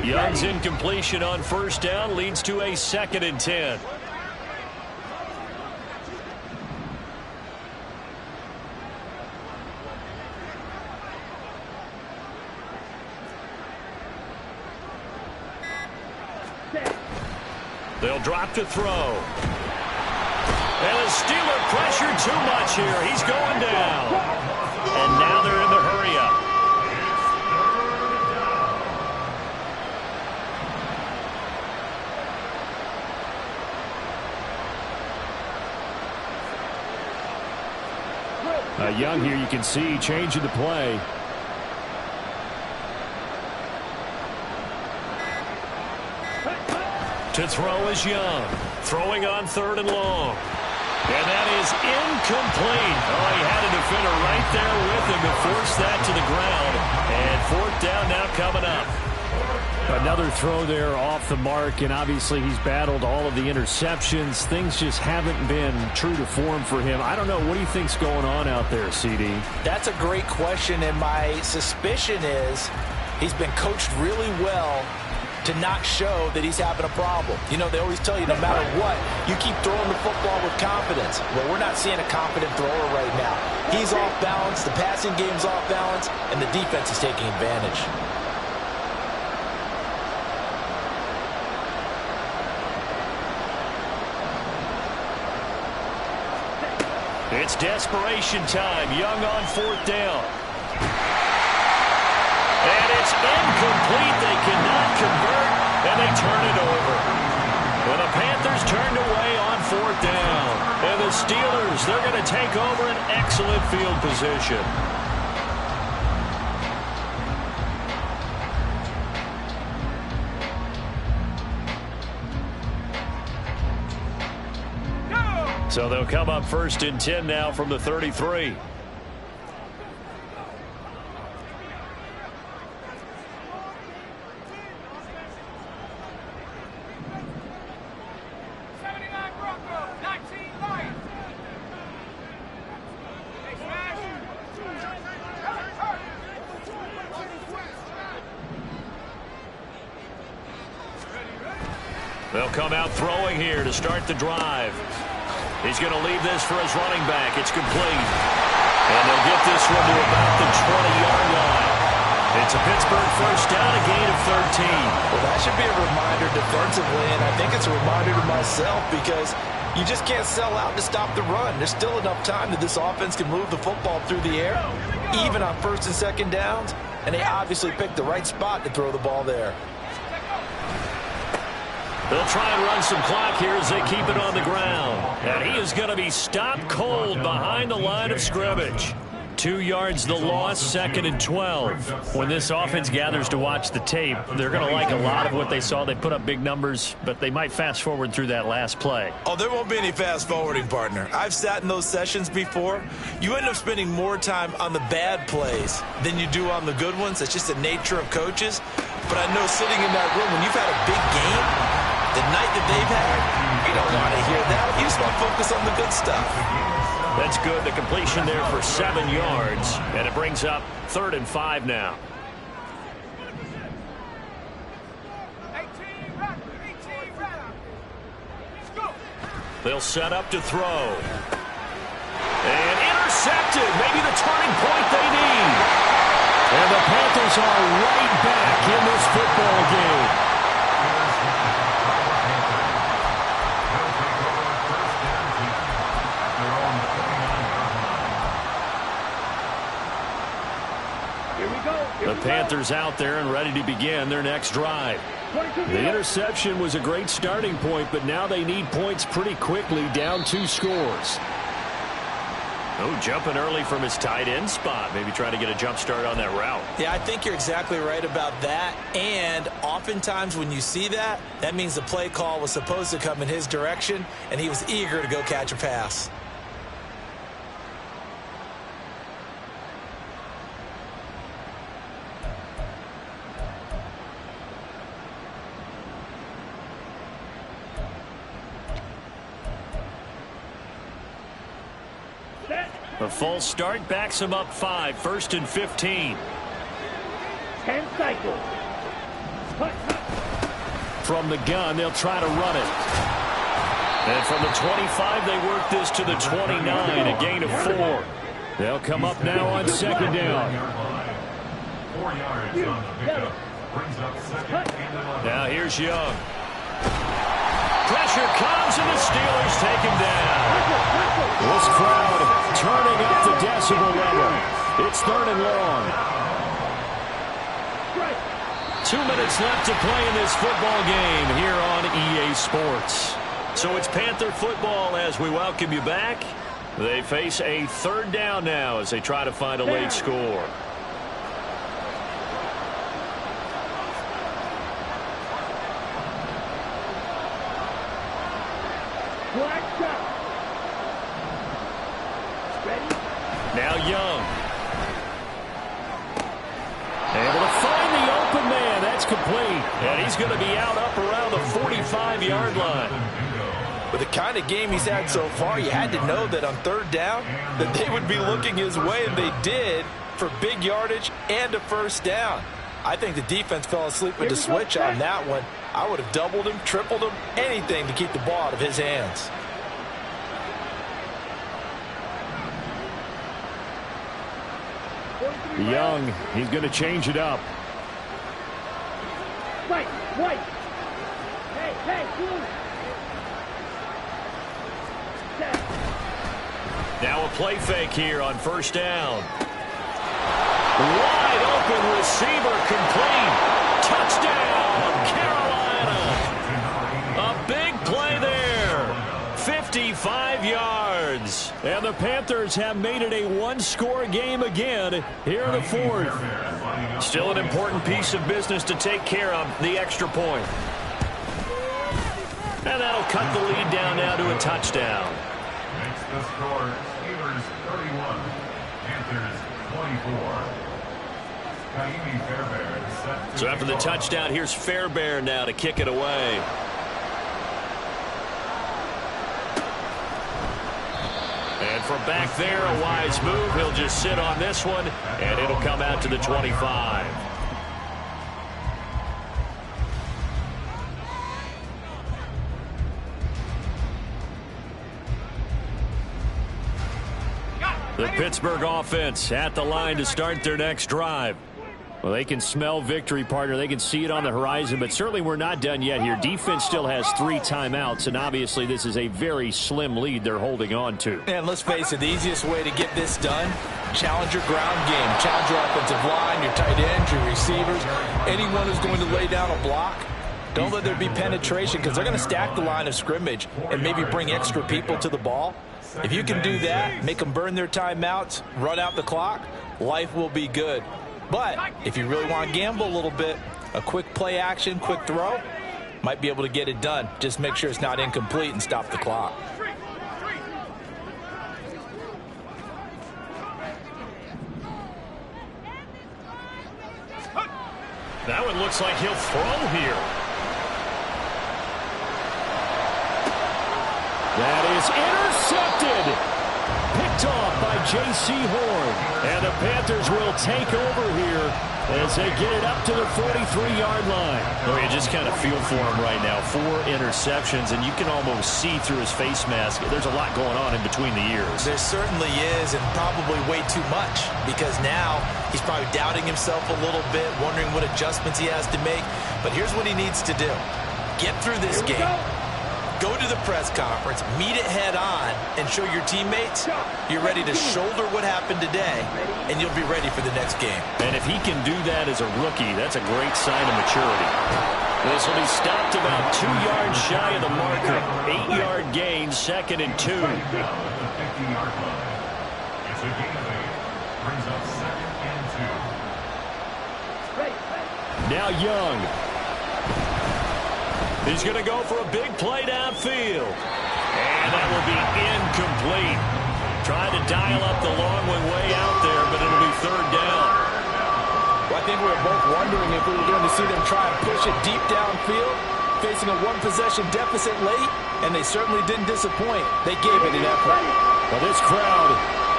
Young's incompletion on first down leads to a 2nd and 10. They'll drop to throw. And the Steeler pressure too much here. He's going down. And now they're in the hurry-up. Young here, you can see changing the play. To throw is Young. Throwing on 3rd and long. And that is incomplete. Oh, he had a defender right there with him to force that to the ground. And 4th down now coming up. Another throw there off the mark, and obviously he's battled all of the interceptions. Things just haven't been true to form for him. I don't know. What do you think's going on out there, CD? That's a great question, and my suspicion is he's been coached really well to not show that he's having a problem. You know, they always tell you no matter what, you keep throwing the football with confidence. Well, we're not seeing a confident thrower right now. He's off balance, the passing game's off balance, and the defense is taking advantage. It's desperation time. Young on 4th down. And it's incomplete. They cannot convert, and they turn it over. Well, the Panthers turned away on 4th down. And the Steelers, they're going to take over an excellent field position. So they'll come up 1st and 10 now from the 33. They'll come out throwing here to start the drive. He's going to leave this for his running back. It's complete. And they'll get this one to about the 20-yard line. It's a Pittsburgh first down, a gain of 13. Well, that should be a reminder defensively, and I think it's a reminder to myself because you just can't sell out to stop the run. There's still enough time that this offense can move the football through the air, even on 1st and 2nd downs, and they obviously picked the right spot to throw the ball there. They'll try and run some clock here as they keep it on the ground. And he is going to be stopped cold behind the line of scrimmage. 2 yards the loss, 2nd and 12. When this offense gathers to watch the tape, they're going to like a lot of what they saw. They put up big numbers, but they might fast forward through that last play. Oh, there won't be any fast forwarding, partner. I've sat in those sessions before. You end up spending more time on the bad plays than you do on the good ones. It's just the nature of coaches. But I know sitting in that room, when you've had a big game, the night that they've had, you don't want to hear that. You just want to focus on the good stuff. That's good. The completion there for 7 yards. And it brings up 3rd and 5 now. They'll set up to throw. And intercepted. Maybe the turning point they need. And the Panthers are right back in this football game. The Panthers out there and ready to begin their next drive. The interception was a great starting point, but now they need points pretty quickly, down 2 scores. Oh, jumping early from his tight end spot. Maybe trying to get a jump start on that route. Yeah, I think you're exactly right about that. And oftentimes when you see that, that means the play call was supposed to come in his direction, and he was eager to go catch a pass. A false start backs him up 5, 1st and 15. 10 cycles. From the gun, they'll try to run it. And from the 25, they work this to the 29, a gain of 4. They'll come up now on 2nd down. 4 yards on the pickup. Brings up 2nd and 11. Now here's Young. Pressure comes, and the Steelers take him down. This crowd turning up the decibel level. It's 3rd and long. 2 minutes left to play in this football game here on EA Sports. So it's Panther football as we welcome you back. They face a 3rd down now as they try to find a late score. Now Young. Able to find the open man. That's complete. And he's going to be out up around the 45-yard line. With the kind of game he's had so far, you had to know that on 3rd down that they would be looking his way, and they did, for big yardage and a 1st down. I think the defense fell asleep with the switch on that one. I would have doubled him, tripled him, anything to keep the ball out of his hands. Young, he's going to change it up. White. Hey, Now a play fake here on 1st down. Wide open receiver complete. Touchdown, Carolina. A big play there. 55 yards. And the Panthers have made it a one-score game again here in the 4th. Still an important piece of business to take care of, the extra point. And that'll cut the lead down now to a touchdown. The score, Steelers 31, Panthers 24. Fairbairn is set to So after the touchdown, here's Fairbairn now to kick it away. And from back there, a wise move. He'll just sit on this one, and it'll come out to the 25. The Pittsburgh offense at the line to start their next drive. Well, they can smell victory, partner. They can see it on the horizon, but certainly we're not done yet here. Defense still has 3 timeouts, and obviously this is a very slim lead they're holding on to. And let's face it, the easiest way to get this done, challenge your ground game. Challenge your offensive line, your tight ends, your receivers, anyone who's going to lay down a block. Don't let there be penetration because they're going to stack the line of scrimmage and maybe bring extra people to the ball. If you can do that, make them burn their timeouts, run out the clock, life will be good. But if you really want to gamble a little bit, a quick play action, quick throw, might be able to get it done. Just make sure it's not incomplete and stop the clock. That one looks like he'll throw here. That is intercepted. Picked off by J.C. Horn. And the Panthers will take over here as they get it up to the 43-yard line. Oh, you just kind of feel for him right now. 4 interceptions, and you can almost see through his face mask. There's a lot going on in between the ears. There certainly is, and probably way too much, because now he's probably doubting himself a little bit, wondering what adjustments he has to make. But here's what he needs to do. Get through this game. Go to the press conference, meet it head on, and show your teammates you're ready to shoulder what happened today, and you'll be ready for the next game. And if he can do that as a rookie, that's a great sign of maturity. This will be stopped about 2 yards shy of the marker. 8-yard gain, 2nd and 2. down at the 50-yard line. It's a gain of 8. Brings up 2nd and 2. Now Young. He's going to go for a big play downfield. And that will be incomplete. Trying to dial up the long one way out there, but it'll be 3rd down. Well, I think we were both wondering if we were going to see them try and push it deep downfield, facing a 1-possession deficit late, and they certainly didn't disappoint. They gave it an effort. Well, this crowd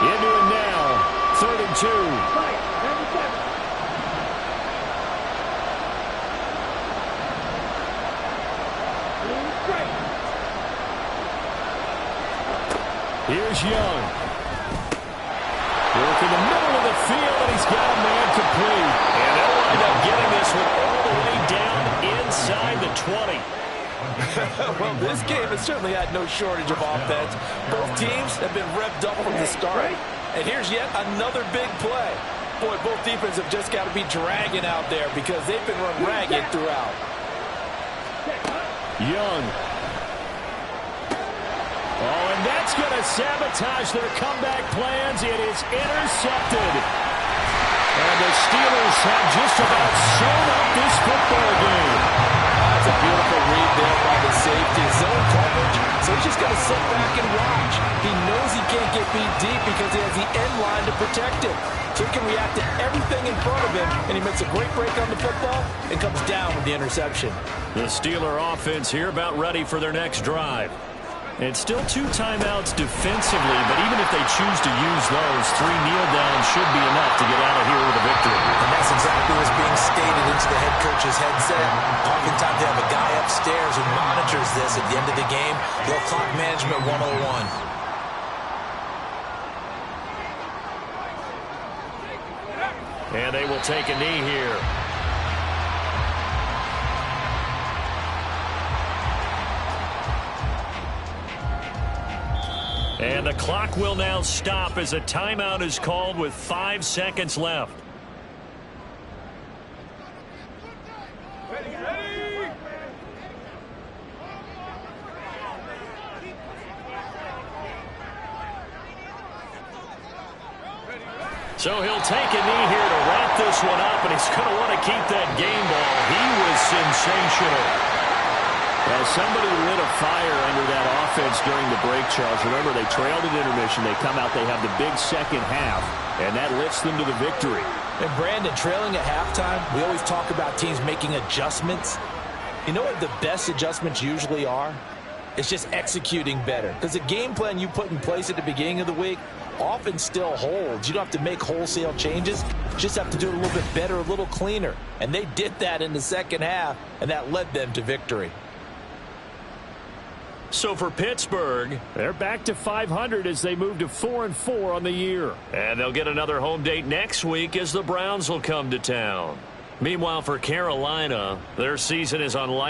into it now. 3rd and 2. Here's Young. Work in the middle of the field, and he's got a man complete. And they'll wind up getting this one all the way down inside the 20. Well, this game has certainly had no shortage of offense. Both teams have been revved up from the start. And here's yet another big play. Boy, both defenses have just got to be dragging out there because they've been run ragged throughout. Young. Oh, and that's going to sabotage their comeback plans. It is intercepted. And the Steelers have just about sewn up this football game. That's a beautiful read there by the safety. Zone coverage, so he's just going to sit back and watch. He knows he can't get beat deep because he has the end line to protect him. So he can react to everything in front of him, and he makes a great break on the football and comes down with the interception. The Steeler offense here about ready for their next drive. And still 2 timeouts defensively, but even if they choose to use those, 3 kneel downs should be enough to get out of here with a victory. And that's exactly what's being stated into the head coach's headset. Oftentimes they have a guy upstairs who monitors this at the end of the game. Little clock management 101. And they will take a knee here. And the clock will now stop as a timeout is called with 5 seconds left. So he'll take a knee here to wrap this one up, and he's going to want to keep that game ball. He was sensational. Well, somebody lit a fire under that offense during the break, Charles. Remember, they trailed at intermission. They come out, they have the big second half, and that lifts them to the victory. And Brandon, trailing at halftime, we always talk about teams making adjustments. You know what the best adjustments usually are? It's just executing better. Because the game plan you put in place at the beginning of the week often still holds. You don't have to make wholesale changes. You just have to do it a little bit better, a little cleaner. And they did that in the second half, and that led them to victory. So for Pittsburgh, they're back to 500 as they move to 4-4 on the year. And they'll get another home date next week as the Browns will come to town. Meanwhile, for Carolina, their season is on light.